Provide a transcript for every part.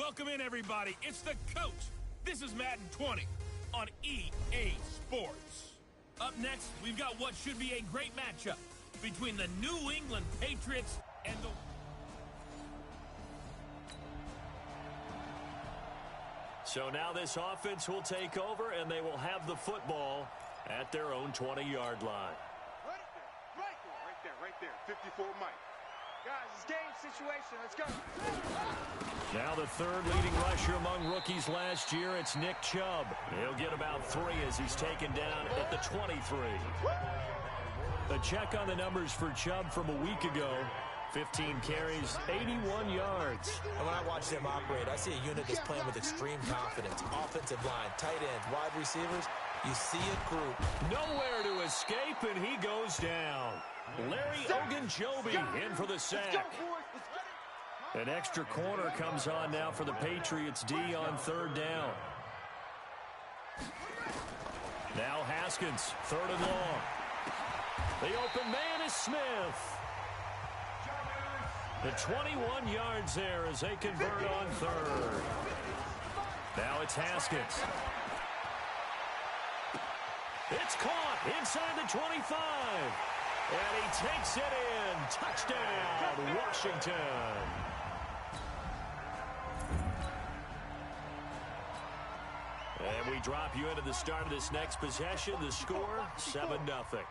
Welcome in, everybody. It's the coach. This is Madden 20 on EA Sports. Up next, we've got what should be a great matchup between the New England Patriots and the... So now this offense will take over, and they will have the football at their own 20-yard line. Right there. 54 Mike. Guys, it's game situation. Let's go. Now the third leading rusher among rookies last year, it's Nick Chubb. He'll get about 3 as he's taken down at the 23. A check on the numbers for Chubb from a week ago. 15 carries, 81 yards. And when I watch them operate, I see a unit that's playing with extreme confidence. Offensive line, tight ends, wide receivers. You see a group. Nowhere to escape, and he goes down. Larry Ogunjobi in for the sack. An extra corner comes on now for the Patriots D on third down. Now Haskins, third and long. The open man is Smith. The 21 yards there as they convert on third. Now it's Haskins. It's caught inside the 25. And he takes it in. Touchdown, Washington. And we drop you into the start of this next possession. The score, 7-0.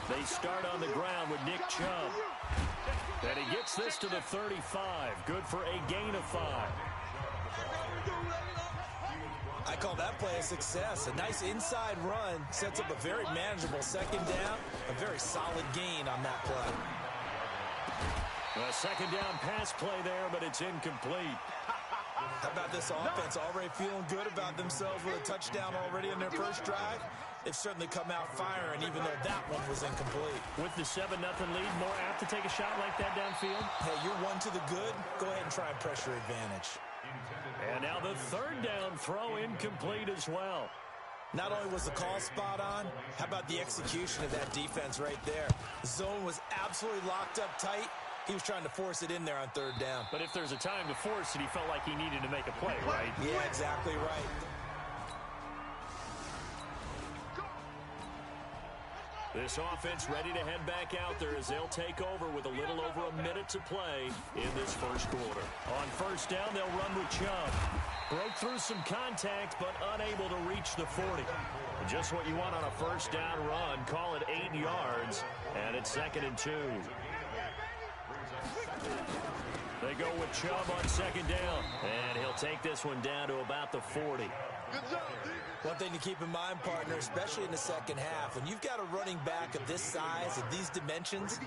They start on the ground with Nick Chubb. And he gets this to the 35. Good for a gain of 5. I call that play a success. A nice inside run sets up a very manageable second down. A very solid gain on that play. A second down pass play there, but it's incomplete. How about this offense already feeling good about themselves with a touchdown already in their first drive? They've certainly come out firing, even though that one was incomplete. With the 7-0 lead, more apt to take a shot like that downfield? Hey, you're one to the good. Go ahead and try and pressure advantage. And now the third down throw incomplete as well. Not only was the call spot on, how about the execution of that defense right there? The zone was absolutely locked up tight. He was trying to force it in there on third down. But if there's a time to force it, he felt like he needed to make a play, right? Yeah, exactly right. This offense ready to head back out there as they'll take over with a little over a minute to play in this first quarter. On first down, they'll run with Chubb. Broke through some contact, but unable to reach the 40. Just what you want on a first down run. Call it 8 yards, and it's 2nd and 2. They go with Chubb on second down, and he'll take this one down to about the 40. One thing to keep in mind, partner, especially in the second half, when you've got a running back of this size and these dimensions,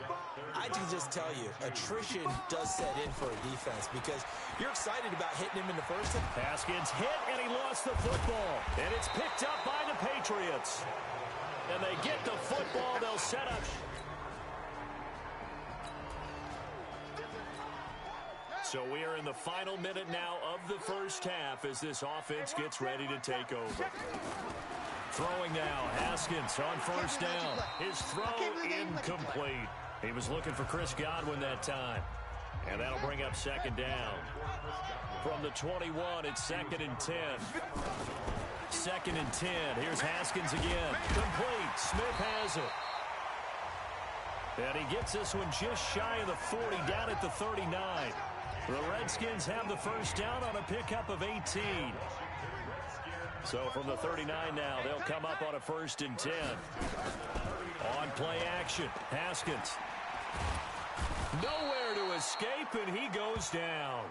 I can just tell you, attrition does set in for a defense because you're excited about hitting him in the first half. Haskins hit, and he lost the football. And it's picked up by the Patriots. And they get the football. They'll set up. So we are in the final minute now of the first half as this offense gets ready to take over. Throwing now, Haskins on first down. His throw incomplete. He was looking for Chris Godwin that time. And that'll bring up second down. From the 21, it's 2nd and 10. 2nd and 10. Here's Haskins again. Complete. Smith has it. And he gets this one just shy of the 40, down at the 39. The Redskins have the first down on a pickup of 18. So from the 39 now, they'll come up on a 1st and 10. On play action, Haskins. Nowhere to escape, and he goes down.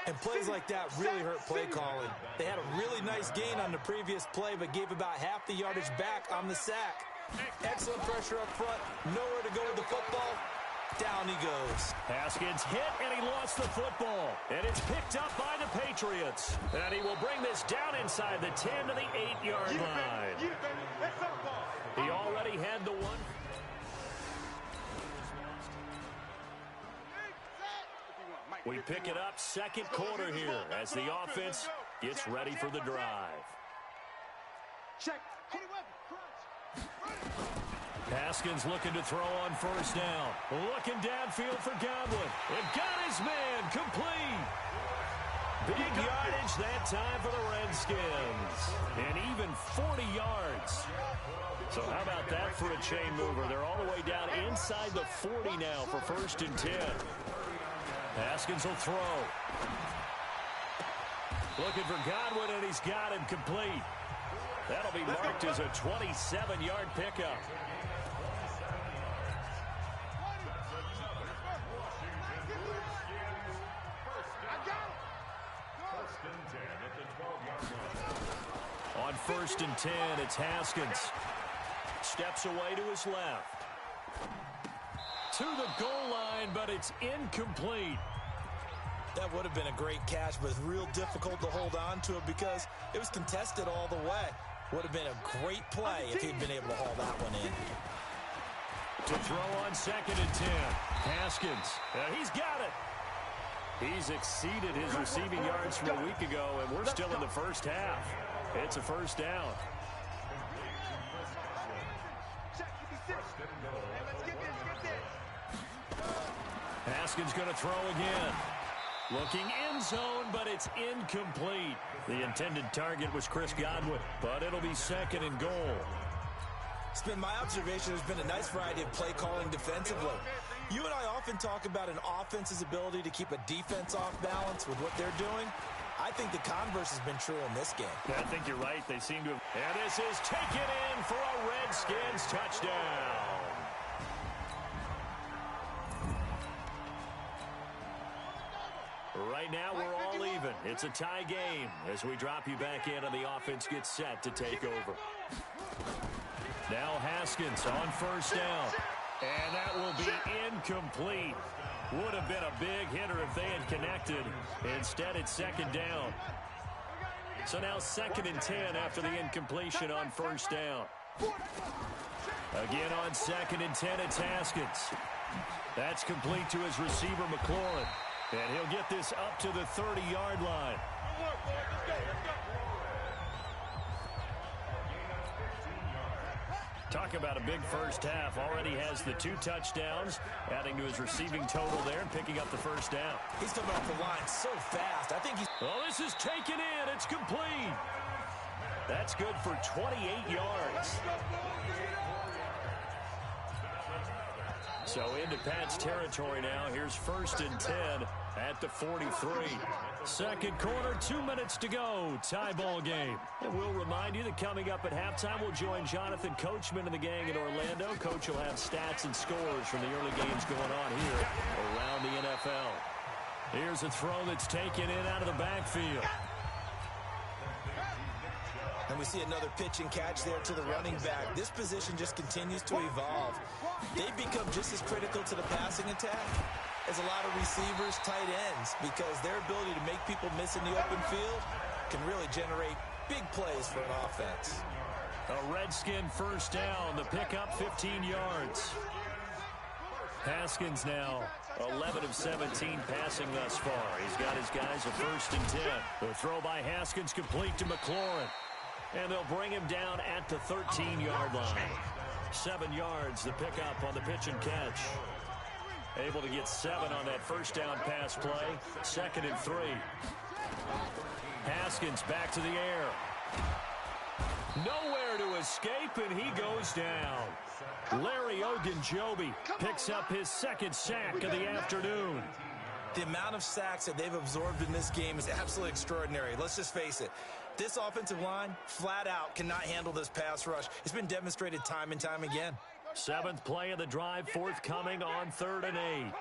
And plays like that really hurt play calling. They had a really nice gain on the previous play, but gave about half the yardage back on the sack. Excellent pressure up front. Nowhere to go with the football. Down he goes. Haskins hit, and he lost the football. And it's picked up by the Patriots. And he will bring this down inside the 10 to the 8-yard line. He already had the one. We pick it up second quarter here as the offense gets ready for the drive. Check. Haskins looking to throw on first down. Looking downfield for Godwin. And got his man complete. Big yardage that time for the Redskins. And even 40 yards. So how about that for a chain mover? They're all the way down inside the 40 now for 1st and 10. Haskins will throw. Looking for Godwin, and he's got him complete. That'll be marked as a 27-yard pickup. On 1st and 10, it's Haskins. Steps away to his left. To the goal line, but it's incomplete. That would have been a great catch, but it's real difficult to hold on to it because it was contested all the way. Would have been a great play if he'd been able to haul that one in. To throw on 2nd and 10. Haskins. He's got it. He's exceeded his receiving yards from a week ago, and we're still in the first half. It's a 1st down. Haskins going to throw again. Looking end zone, but it's incomplete. The intended target was Chris Godwin, but it'll be 2nd and goal. It's been my observation there's been a nice variety of play calling defensively. You and I often talk about an offense's ability to keep a defense off balance with what they're doing. I think the converse has been true in this game. I think you're right. They seem to have... And this is taken in for a Redskins touchdown. Right now, we're all even. It's a tie game as we drop you back in and the offense gets set to take over. Now Haskins on 1st down. And that will be incomplete. Would have been a big hitter if they had connected. Instead, it's 2nd down. So now 2nd and 10 after the incompletion on 1st down. Again on 2nd and 10, it's Haskins. That's complete to his receiver, McLaurin. And he'll get this up to the 30-yard line. Talk about a big first half. Already has the 2 touchdowns, adding to his receiving total there and picking up the 1st down. He's coming off the line so fast. I think he's... Well, this is taken in. It's complete. That's good for 28 yards. So into Pat's territory now. Here's 1st and 10 at the 43. 2nd quarter, 2 minutes to go. Tie ball game. And we'll remind you that coming up at halftime, we'll join Jonathan Coachman and the gang in Orlando. Coach will have stats and scores from the early games going on here around the NFL. Here's a throw that's taken in out of the backfield. And we see another pitch and catch there to the running back. This position just continues to evolve. They've become just as critical to the passing attack as a lot of receivers, tight ends, because their ability to make people miss in the open field can really generate big plays for an offense. A Redskin 1st down. The pickup 15 yards. Haskins now 11 of 17 passing thus far. He's got his guys a 1st and 10. The throw by Haskins complete to McLaurin. And they'll bring him down at the 13-yard line. 7 yards, the pickup on the pitch and catch. Able to get 7 on that 1st down pass play. 2nd and 3. Haskins back to the air. Nowhere to escape, and he goes down. Larry Ogunjobi picks up his 2nd sack of the afternoon. The amount of sacks that they've absorbed in this game is absolutely extraordinary. Let's just face it. This offensive line, flat out, cannot handle this pass rush. It's been demonstrated time and time again. 7th play of the drive, forthcoming on 3rd and 8.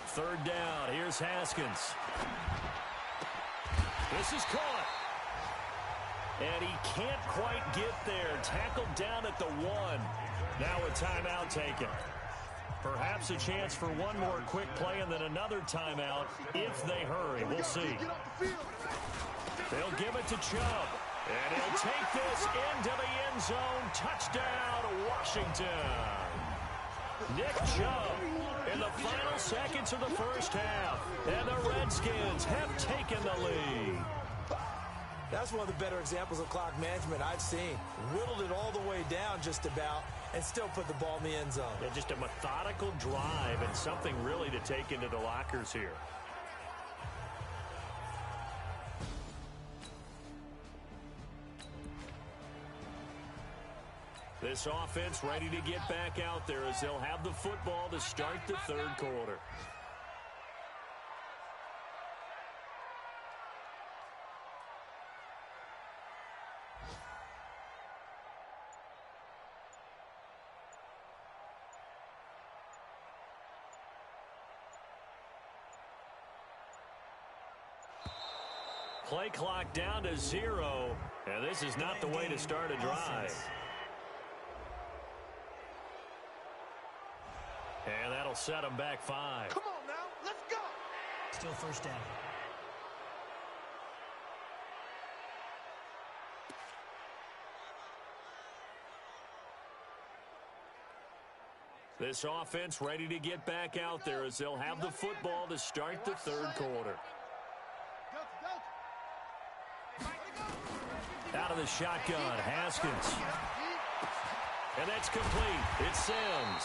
Third down, here's Haskins. This is caught. And he can't quite get there. Tackled down at the 1. Now a timeout taken. Perhaps a chance for one more quick play and then another timeout if they hurry. We'll see. They'll give it to Chubb. And he'll take this into the end zone. Touchdown, Washington. Nick Chubb in the final seconds of the 1st half. And the Redskins have taken the lead. That's one of the better examples of clock management I've seen. Whittled it all the way down just about and still put the ball in the end zone. Yeah, just a methodical drive and something really to take into the lockers here. This offense ready to get back out there as they'll have the football to start the third quarter. Play clock down to 0, and this is not the way to start a drive. And that'll set them back 5. Come on now, let's go. Still first down. This offense ready to get back out there as they'll have the football to start the third quarter. Out of the shotgun, Haskins. And that's complete. It's Sims.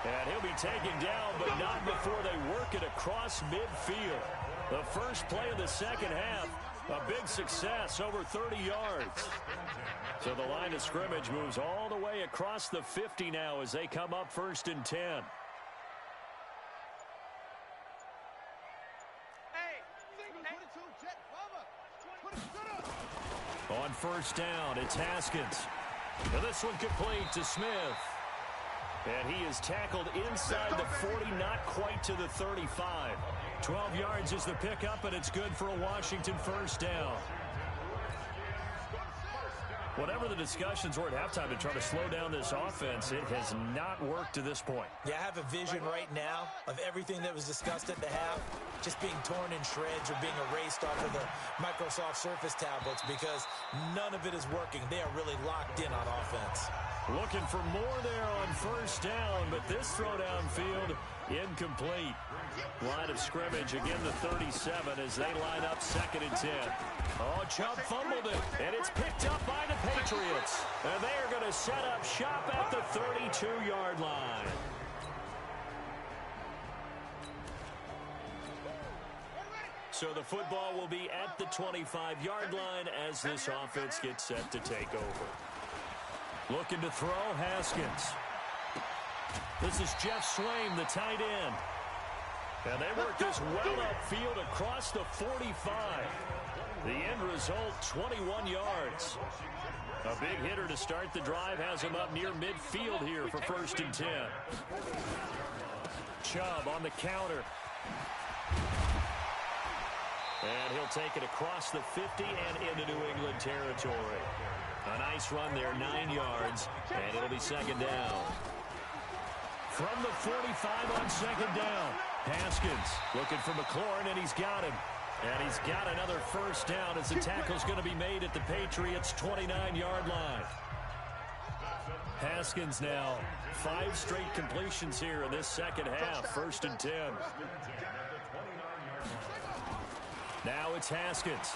And he'll be taken down, but not before they work it across midfield. The first play of the second half, a big success, over 30 yards. So the line of scrimmage moves all the way across the 50 now as they come up 1st and 10. On 1st down, it's Haskins. And this one complete to Smith. And he is tackled inside the 40, not quite to the 35. 12 yards is the pickup, and it's good for a Washington 1st down. Whatever the discussions were at halftime to try to slow down this offense, it has not worked to this point. Yeah, I have a vision right now of everything that was discussed at the half just being torn in shreds or being erased off of the Microsoft Surface tablets because none of it is working. They are really locked in on offense. Looking for more there on 1st down, but this throw downfield incomplete. Line of scrimmage, again the 37 as they line up 2nd and 10. Oh, Chubb fumbled it, and it's picked up by the Patriots. And they are going to set up shop at the 32-yard line. So the football will be at the 25-yard line as this offense gets set to take over. Looking to throw, Haskins. This is Jeff Swaim, the tight end. And they work this well upfield across the 45. The end result, 21 yards. A big hitter to start the drive has him up near midfield here for 1st and 10. Chubb on the counter. And he'll take it across the 50 and into New England territory. A nice run there, 9 yards, and it'll be 2nd down. From the 45 on 2nd down, Haskins looking for McLaurin, and he's got him. And he's got another 1st down as the tackle's going to be made at the Patriots' 29-yard line. Haskins now, 5 straight completions here in this second half, 1st and 10. Now it's Haskins.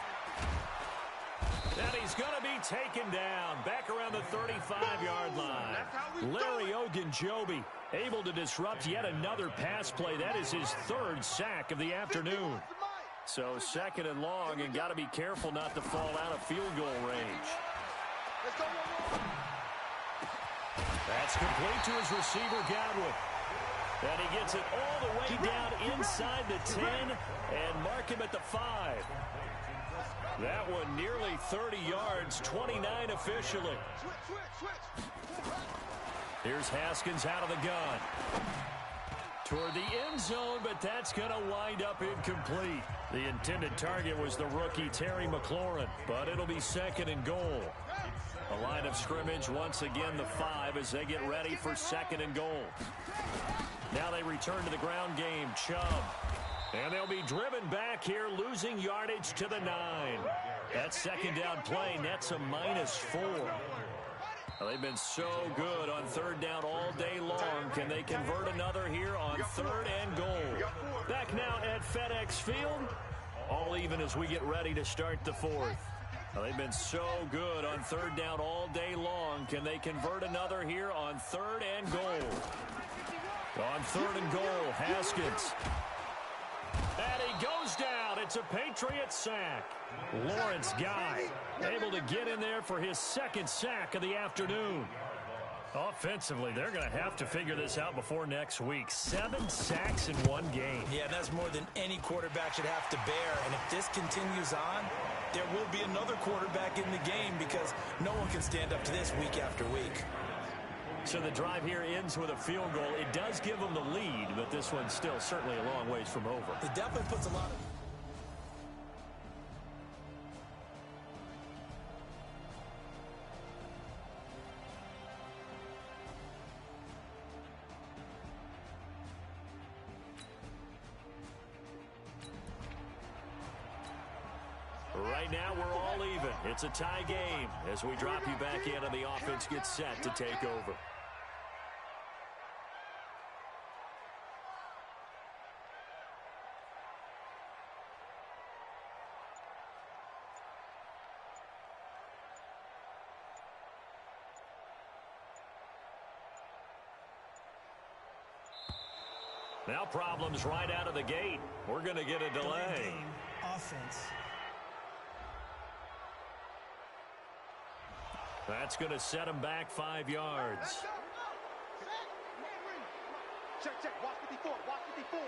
And he's going to be taken down back around the 35-yard line. Larry Ogunjobi able to disrupt yet another pass play. That is his 3rd sack of the afternoon. So 2nd and long, and got to be careful not to fall out of field goal range. That's complete to his receiver, Godwin. And he gets it all the way down inside the 10 and mark him at the 5. That one nearly 30 yards, 29 officially. Here's Haskins out of the gun. Toward the end zone, but that's going to wind up incomplete. The intended target was the rookie Terry McLaurin, but it'll be 2nd and goal. A line of scrimmage, once again the 5 as they get ready for 2nd and goal. Now they return to the ground game, Chubb. And they'll be driven back here, losing yardage to the 9. That 2nd down play nets a -4. Well, they've been so good on 3rd down all day long. Can they convert another here on 3rd and goal? Back now at FedEx Field. All even as we get ready to start the fourth. They've been so good on third down all day long. Can they convert another here on third and goal? On third and goal, Haskins. And he goes down. It's a Patriot sack. Lawrence Guy able to get in there for his second sack of the afternoon. Offensively, they're going to have to figure this out before next week. 7 sacks in one game. Yeah, that's more than any quarterback should have to bear. And if this continues on, there will be another quarterback in the game because no one can stand up to this week after week. So the drive here ends with a field goal. It does give them the lead, but this one's still certainly a long ways from over. It definitely puts a lot of... Right now, we're all even. It's a tie game as we drop you back in and the offense gets set to take over. Now problems right out of the gate. We're going to get a delay. Offense. That's going to set him back 5 yards. Check, check. Watch 54. Watch 54.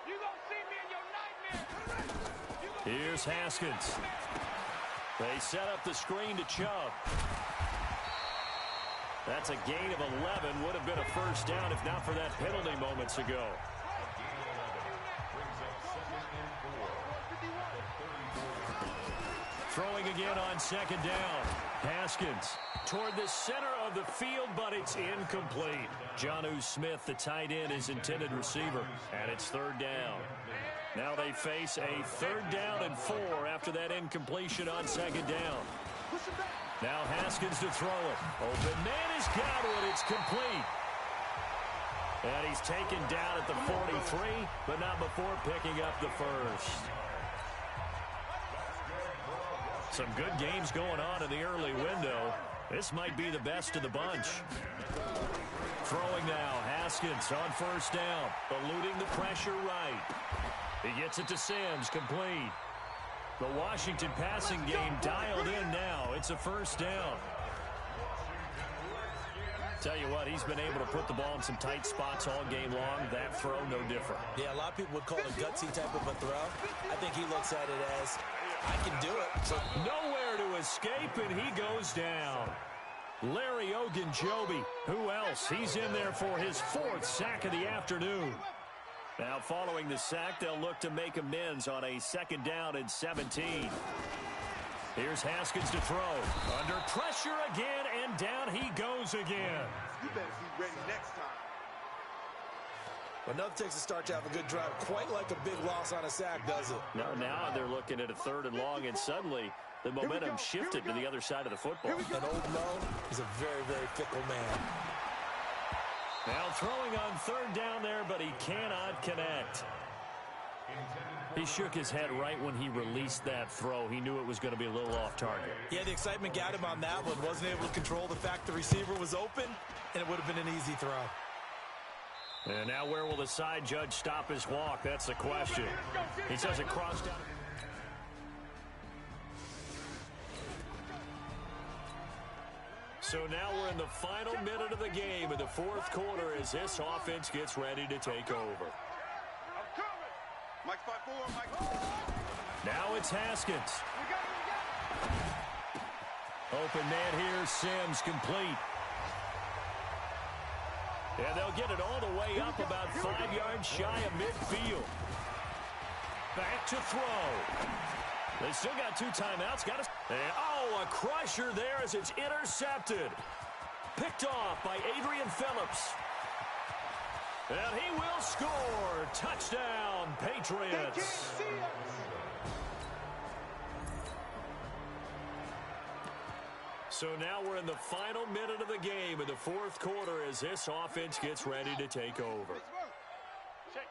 You gonna see me in your nightmare. Here's Haskins. They set up the screen to Chubb. That's a gain of 11. Would have been a first down if not for that penalty moments ago. Throwing again on second down. Haskins toward the center of the field, but it's incomplete. Jonnu Smith, the tight end, is intended receiver, and it's third down. Now they face a third down and 4 after that incompletion on second down. Now Haskins to throw it. Open man has got it. It's complete. And he's taken down at the 43, but not before picking up the first. Some good games going on in the early window. This might be the best of the bunch. Throwing now, Haskins on first down, eluding the pressure right. He gets it to Sims, complete. The Washington passing game dialed in now. It's a first down. Tell you what, he's been able to put the ball in some tight spots all game long. That throw, no different. Yeah, a lot of people would call it a gutsy type of a throw. I think he looks at it as, I can do it. So nowhere to escape, and he goes down. Larry Ogunjobi, who else? He's in there for his 4th sack of the afternoon. Now following the sack, they'll look to make amends on a second down and 17. Here's Haskins to throw. Under pressure again, and down he goes again. You better be ready next time. Enough takes a start to have a good drive. Quite like a big loss on a sack, does it? No, now they're looking at a third and long, and suddenly the momentum shifted to the other side of the football. And Old Mo is a very, very fickle man. Now throwing on third down there, but he cannot connect. He shook his head right when he released that throw. He knew it was going to be a little off target. Yeah, the excitement got him on that one. Wasn't able to control the fact the receiver was open, and it would have been an easy throw. And now where will the side judge stop his walk? That's the question. He says it crossed down. So now we're in the final minute of the game in the 4th quarter as this offense gets ready to take over. Mike 5-4, Mike. Now it's Haskins. Open man here, Sims, complete. And they'll get it all the way up about 5 yards shy of midfield. Back to throw. They still got 2 timeouts. Oh, a crusher there as it's intercepted. Picked off by Adrian Phillips. And he will score. Touchdown, Patriots. So now we're in the final minute of the game in the 4th quarter as this offense gets ready to take over. Check.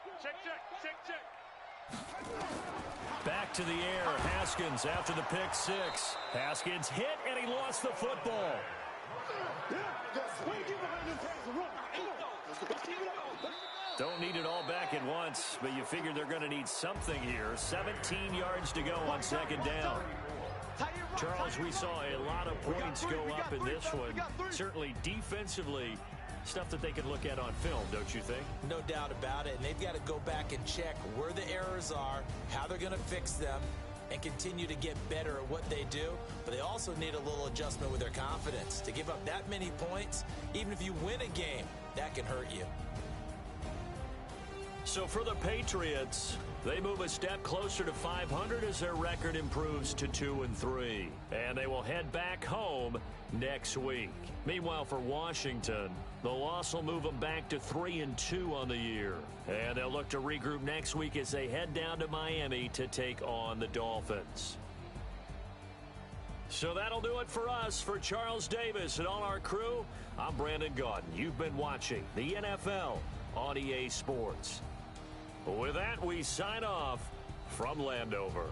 Back to the air. Haskins after the pick six. Haskins hit, and he lost the football. Don't need it all back at once, but you figure they're going to need something here. 17 yards to go on second down. Charles, we saw a lot of points go up in this one. Certainly defensively, stuff that they can look at on film, don't you think? No doubt about it. And they've got to go back and check where the errors are, how they're going to fix them, and continue to get better at what they do. But they also need a little adjustment with their confidence. To give up that many points, even if you win a game, that can hurt you. So for the Patriots, they move a step closer to 500 as their record improves to 2-3. And they will head back home next week. Meanwhile, for Washington, the loss will move them back to 3-2 on the year. And they'll look to regroup next week as they head down to Miami to take on the Dolphins. So that'll do it for us. For Charles Davis and all our crew, I'm Brandon Gaudin. You've been watching the NFL on EA Sports. With that, we sign off from Landover.